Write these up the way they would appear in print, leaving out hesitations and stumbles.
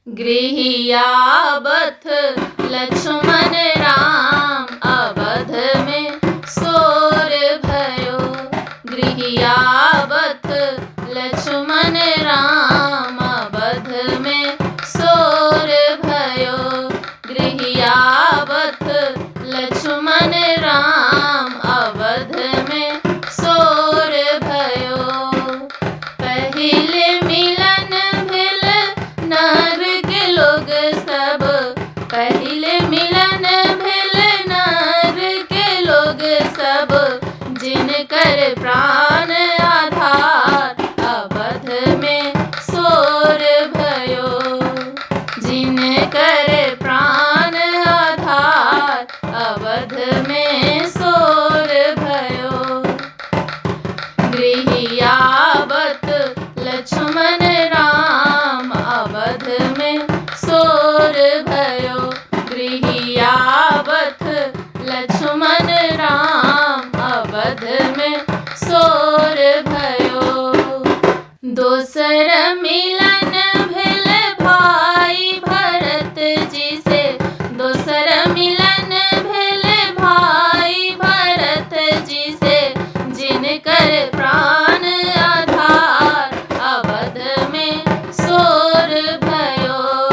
गृहियावथ लक्ष्मण राम अवध में सोर भयो। गृहियावथ लक्ष्मण राम अवध में सोर भयो। गृहियावथ लक्ष्मण राम अवध में सोर भयो। पहिले मिलन भेल नर के लोग सब। पहिले मिलन भेल नर के लोग सब। जिनकर प्राण आधार अवध में सोर भयो। जिनकर प्राण आधार अवध में सोर भयो। गृहियावथ लक्ष्मण राम अवध में सोर भयो। गृहियावथ लक्ष्मण राम अवध में सोर भयो। दोसर मिलन भेल भाई भरत जी से। दोसर मिलन भेल भाई भरत जी से। जिनकर प्राण आधार अवध में सोर भयो।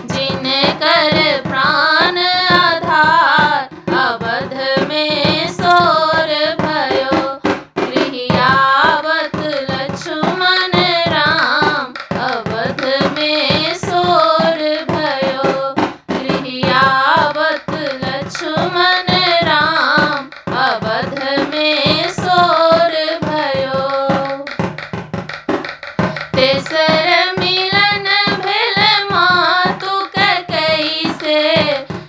जिनकर प्राण आधार अवध में सोर भयो। गृहियावथ लक्ष्मण राम अवध में सोर भयो। गृहियावथ लक्ष्मण राम अवध में सोर भयो। तेसर मिलन भेल मातु कैकेयी से।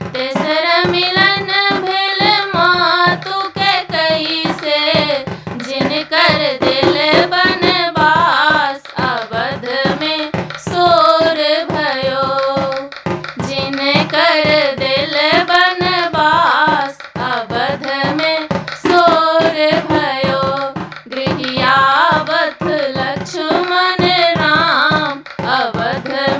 तेसर मिलन भेल मातु कैकेयी से। जिनकर दिल बनवास अवध में सोर भयो। जिनकर दिल बनवास अवध में सोर भयो। गृहियावथ लक्ष्मण राम अवध